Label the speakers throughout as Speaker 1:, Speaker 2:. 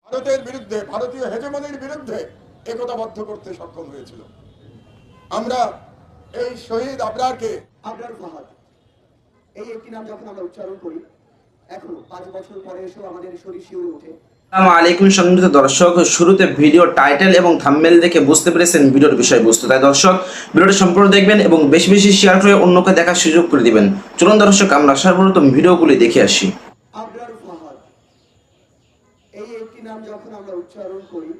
Speaker 1: ভারতের বিরুদ্ধে, ভারতীয় হেজেমনির বিরুদ্ধে একতাবদ্ধ করতে সক্ষম হয়েছিল। আমরা এই শহীদ আবরারকে,
Speaker 2: আবরার ফাহাদ, এই একটি নাম যখন আমরা উচ্চারণ করি, এখনো 5 বছর পরে এসেও আমাদের শরীর শিউরে ওঠে।
Speaker 3: আসসালামু আলাইকুম সম্মানিত দর্শক, শুরুতে ভিডিও টাইটেল এবং থাম্বনেল দেখে বুঝতে পেরেছেন ভিডিওর বিষয়বস্তু। তাই দর্শক ভিডিওটি সম্পূর্ণ দেখবেন এবং বেশি বেশি শেয়ার করে অন্যকে দেখার সুযোগ করে দিবেন। চলুন দর্শক আমরা সর্বপ্রথম ভিডিওগুলি দেখে আসি।
Speaker 2: আবরার ফাহাদ, এই একটি নাম যখন আমরা উচ্চারণ করি,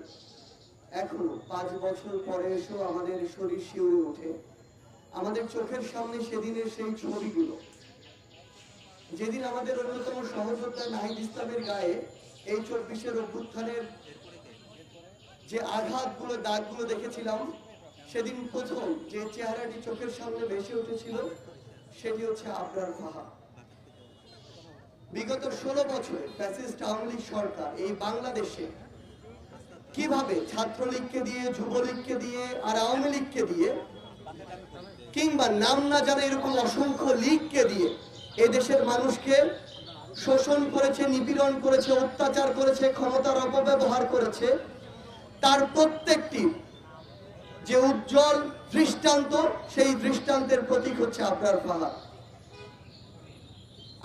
Speaker 2: এখনো 5 বছর পরে এসেও আমাদের শরীর শিউরে ওঠে। আমাদের চোখের সামনে সেদিনের সেই ছবিগুলো, যেদিন আমাদের অন্যতম সহযোদ্ধা নাহিদ ইসলামের গায়ে এই 24-এর অভ্যুত্থানের যে আঘাতগুলো, দাগগুলো দেখেছিলাম, সেদিন প্রথম যে চেহারাটি চোখের সামনে ভেসে উঠেছিল সেটি হচ্ছে আবরার ফাহাদ। বিগত 16 বছরে ফ্যাসিস্ট আওয়ামী লীগ সরকার এই বাংলাদেশে কিভাবে ছাত্রলীগকে দিয়ে, যুবলীগকে দিয়ে আর আওয়ামী লীগকে দিয়ে, কিংবা নাম না জানা এরকম অসংখ্য লীগকে দিয়ে এদেশের মানুষকে শোষণ করেছে, নিপীড়ন করেছে, অত্যাচার করেছে, ক্ষমতার অপব্যবহার করেছে, তার প্রত্যেকটি যে উজ্জ্বল দৃষ্টান্ত, সেই দৃষ্টান্তের প্রতীক হচ্ছে আবরার ফাহাদ।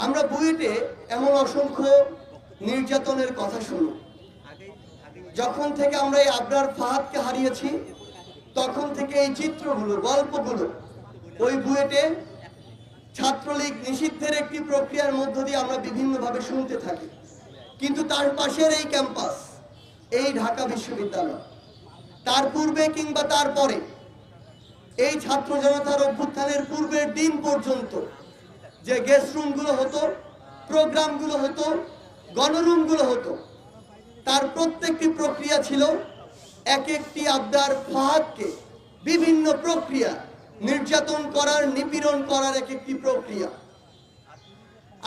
Speaker 2: আমরা বুয়েটে এমন অসংখ্য নির্যাতনের কথা শুনি। যখন থেকে আমরা এই আবরার ফাহাদকে হারিয়েছি, তখন থেকে এই চিত্রগুলো, গল্পগুলো ওই বুয়েটে ছাত্রলীগ নিষিদ্ধের একটি প্রক্রিয়ার মধ্য দিয়ে আমরা বিভিন্নভাবে শুনতে থাকি। কিন্তু তার পাশের এই ক্যাম্পাস, এই ঢাকা বিশ্ববিদ্যালয়, তার পূর্বে কিংবা তারপরে এই ছাত্র জনতার অভ্যুত্থানের পূর্বের দিন পর্যন্ত যে গেস্ট রুমগুলো হতো, প্রোগ্রামগুলো হতো, গণরুমগুলো হতো, তার প্রত্যেকটি প্রক্রিয়া ছিল এক একটি আবরার ফাহাদকে বিভিন্ন প্রক্রিয়া, নির্যাতন করার, নিপীড়ন করার এক একটি প্রক্রিয়া।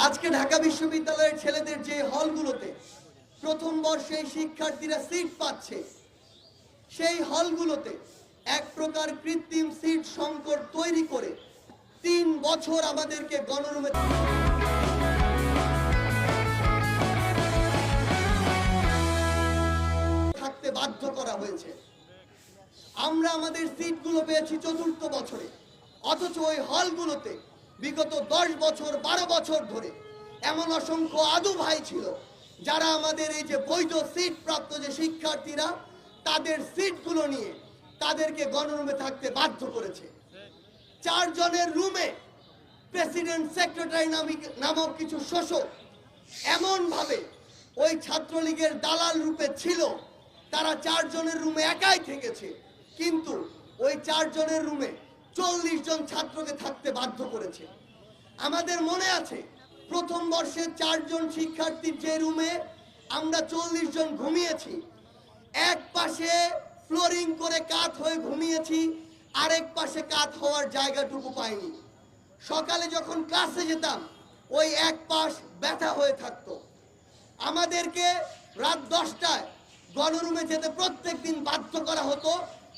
Speaker 2: আজকে ঢাকা বিশ্ববিদ্যালয়ের ছেলেদের যে হলগুলোতে প্রথম বর্ষে শিক্ষার্থীরা সিট পাচ্ছে, সেই হলগুলোতে এক প্রকার কৃত্রিম সিট সংকট তৈরি করে 3 বছর আমাদেরকে গণরুমে থাকতে বাধ্য করা হয়েছে। আমরা আমাদের সিটগুলো পেয়েছি 4র্থ বছরে, অথচ ওই হলগুলোতে বিগত 10 বছর 12 বছর ধরে এমন অসংখ্য আদু ভাই ছিল যারা আমাদের এই যে বৈধ সিট প্রাপ্ত যে শিক্ষার্থীরা, তাদের সিটগুলো নিয়ে তাদেরকে গণরুমে থাকতে বাধ্য করেছে। 4 জনের রুমে প্রেসিডেন্ট সেক্রেটারি নামক কিছু শোষক এমন ভাবে ওই ছাত্রলীগের দালাল রূপে ছিল, তারা 4 জনের রুমে একাই থেকেছে, কিন্তু ওই 4 জনের রুমে 40 জন ছাত্রকে থাকতে বাধ্য করেছে। আমাদের মনে আছে প্রথম বর্ষে 4 জন শিক্ষার্থীর যে রুমে আমরা 40 জন ঘুমিয়েছি, এক পাশে ফ্লোরিং করে কাত হয়ে ঘুমিয়েছি, আরেক পাশে কাত হওয়ার জায়গাটুকু পাইনি। সকালে যখন ক্লাসে যেতাম, ওই এক পাশ ব্যথা হয়ে থাকতো। আমাদেরকে রাত 10টায় গণরুমে যেতে প্রত্যেকদিন বাধ্য করা হতো।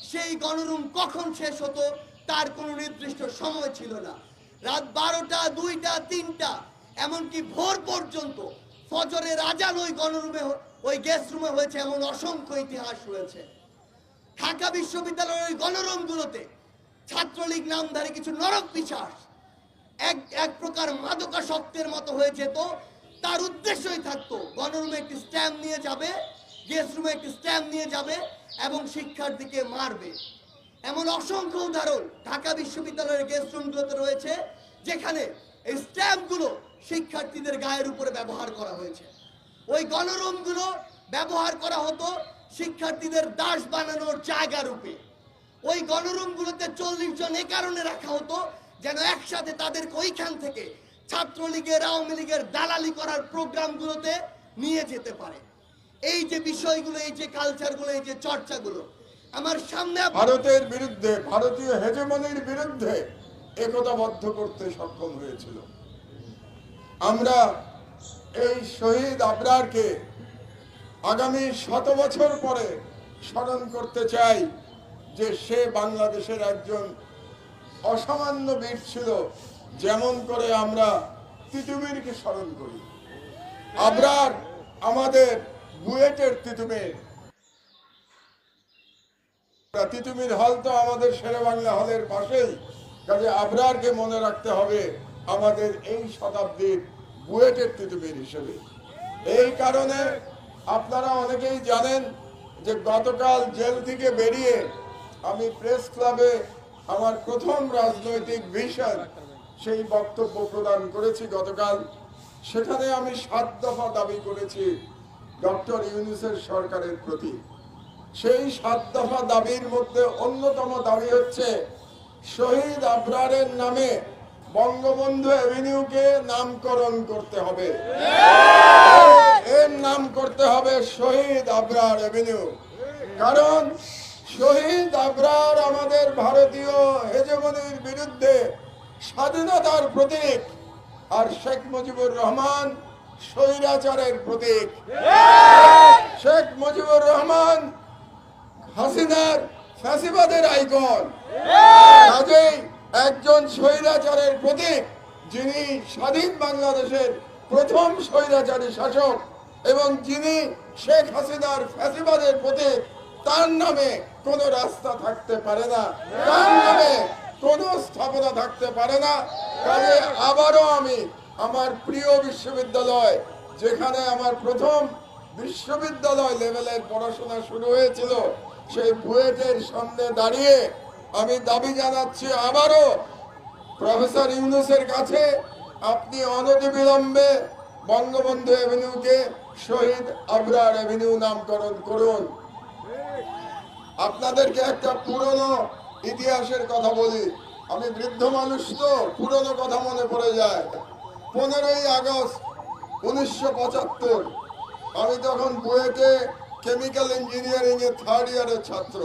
Speaker 2: সেই গণরুম কখন শেষ হতো তার কোনো নির্দিষ্ট সময় ছিল না। রাত 12টা, 2টা, 3টা, এমনকি ভোর পর্যন্ত ফজরের আজান ওই গণরুমে, ওই গেস্ট রুমে হয়েছে, এমন অসংখ্য ইতিহাস রয়েছে। ঢাকা বিশ্ববিদ্যালয়ের ওই গণরুমগুলোতে ছাত্রলীগ নামধারী কিছু নরক পিশাচ এক প্রকার মাদকাসক্তের মতো হয়ে যেত। তার উদ্দেশ্যই থাকতো গণরুমে একটি স্ট্যাম্প নিয়ে যাবে, গেস্ট রুমে একটি স্ট্যাম্প নিয়ে যাবে এবং শিক্ষার্থীকে মারবে। এমন অসংখ্য উদাহরণ ঢাকা বিশ্ববিদ্যালয়ের গেস্ট রুমগুলোতে রয়েছে, যেখানে এই স্ট্যাম্পগুলো শিক্ষার্থীদের গায়ের উপরে ব্যবহার করা হয়েছে। ওই গণরুমগুলো ব্যবহার করা হতো শিক্ষার্থীদের দাস বানানোর জায়গা রূপে। ওই গণরুমগুলোতে 40 জন এ কারণে রাখা হতো যেন একসাথে তাদেরকে ওইখান থেকে ছাত্রলীগের, আওয়ামী লীগের দালালি করার প্রোগ্রামগুলোতে নিয়ে যেতে পারে। এই যে বিষয়গুলো, এই যে কালচারগুলো, এই যে চর্চাগুলো আমার সামনে
Speaker 1: ভারতের বিরুদ্ধে, ভারতীয় হেজেমনির বিরুদ্ধে একতাবদ্ধ করতে সক্ষম হয়েছিল। আমরা এই শহীদ আবরারকে আগামী 100 বছর পরে স্মরণ করতে চাই যে সে বাংলাদেশের একজন অসামান্য বীর ছিল, যেমন করে আমরা তিতুমিরকে স্মরণ করি। আবরার আমাদের বুয়েটের তিতুমির। তিতুমির হল তো আমাদের শেরেবাংলা হলের পাশেই, কাজে আবরারকে মনে রাখতে হবে আমাদের এই শতাব্দীর বুয়েটের তিতুমির হিসেবে। এই কারণে আপনারা অনেকেই জানেন যে গতকাল জেল থেকে বেরিয়ে আমি প্রেস ক্লাবে আমার প্রথম রাজনৈতিক ভিশন সেই বক্তব্য প্রদান করেছি গতকাল। সেখানে আমি 7 দফা দাবি করেছি ডক্টর ইউনূসের সরকারের প্রতি। সেই 7 দফা দাবির মধ্যে অন্যতম দাবি হচ্ছে শহীদ আবরারের নামে বঙ্গবন্ধু অ্যাভিনিউকে নামকরণ করতে হবে। এর নাম করতে হবে শহীদ আবরার অ্যাভিনিউ। কারণ শহীদ আবরার আমাদের ভারতীয় হেজেমনির বিরুদ্ধে স্বাধীনতার প্রতীক, আর শেখ মুজিবুর রহমান স্বৈরাচারের প্রতীক। শেখ মুজিবুর রহমান হাসিনার ফ্যাসিবাদের আইকন। কাজেই একজন স্বৈরাচারের প্রতীক, যিনি স্বাধীন বাংলাদেশের প্রথম স্বৈরাচারী শাসক এবং যিনি শেখ হাসিনার ফ্যাসিবাদের প্রতীক, তার নামে কোনো রাস্তা থাকতে পারে না, তার নামে কোনো স্থাপনা থাকতে পারে না। কাজে আবারও আমি আমার প্রিয় বিশ্ববিদ্যালয়, যেখানে আমার প্রথম বিশ্ববিদ্যালয় লেভেলের পড়াশোনা শুরু হয়েছিল, সেই বুয়েটের সামনে দাঁড়িয়ে আমি দাবি জানাচ্ছি আবারও প্রফেসর ইউনূসের কাছে, আপনি অনতিবিলম্বে বঙ্গবন্ধু অ্যাভিনিউকে শহীদ আবরার অ্যাভিনিউ নামকরণ করুন। আপনাদেরকে একটা পুরনো ইতিহাসের কথা বলি। আমি বৃদ্ধ মানুষ তো, পুরনো কথা মনে পড়ে যায়। 15ই আগস্ট 1975 আমি তখন বুয়েটে কেমিক্যাল ইঞ্জিনিয়ারিং এর 3rd ইয়ারের ছাত্র।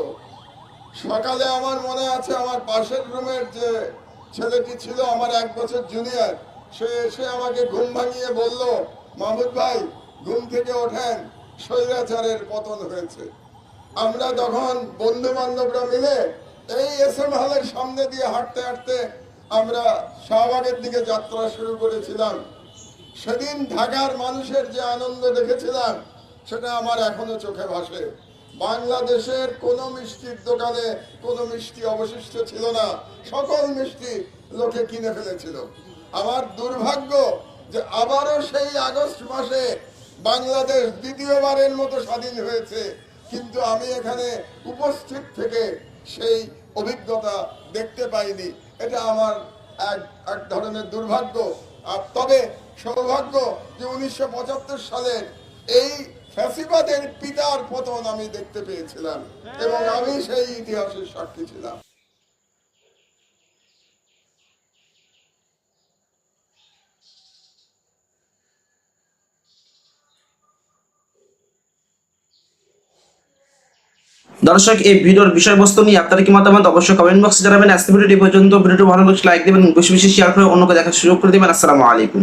Speaker 1: সকালে আমার মনে আছে, আমার পাশের রুমের যে ছেলেটি ছিল আমার 1 বছর জুনিয়র, সে এসে আমাকে ঘুম ভাঙিয়ে বলল, মাহমুদ ভাই ঘুম থেকে ওঠেন, স্বৈরাচারের পতন হয়েছে। আমরা তখন বন্ধু বান্ধবরা মিলে এই এসএম হলের সামনে দিয়ে হাঁটতে হাঁটতে আমরা শাহবাগের দিকে যাত্রা শুরু করেছিলাম। সেদিন ঢাকার মানুষের যে আনন্দ দেখেছিলাম, সেটা আমার এখনো চোখে ভাসে। বাংলাদেশের কোনো মিষ্টির দোকানে কোনো মিষ্টি অবশিষ্ট ছিল না, সকল মিষ্টি লোকে কিনে ফেলেছিল। আমার দুর্ভাগ্য যে আবারও সেই আগস্ট মাসে বাংলাদেশ দ্বিতীয়বারের মতো স্বাধীন হয়েছে, কিন্তু আমি এখানে উপস্থিত থেকে সেই অভিজ্ঞতা দেখতে পাইনি। এটা আমার এক ধরনের দুর্ভাগ্য। আর তবে সৌভাগ্য যে 1975 সালের এই ফ্যাসিবাদের পিতার পতন আমি দেখতে পেয়েছিলাম এবং আমি সেই ইতিহাসের সাক্ষী ছিলাম।
Speaker 3: দর্শক, এই ভিডিওর বিষয়বস্তু নিয়ে আপনারা কি মতামত অবশ্যই কমেন্ট বক্সে জানাবেন। আজকে ভিডিওটি পর্যন্ত। ভিডিওটি ভালো লাগলে লাইক দিবেন, বেশি বেশি শেয়ার করে অন্যকে দেখার সুযোগ করে দিবেন। আসসালামু আলাইকুম।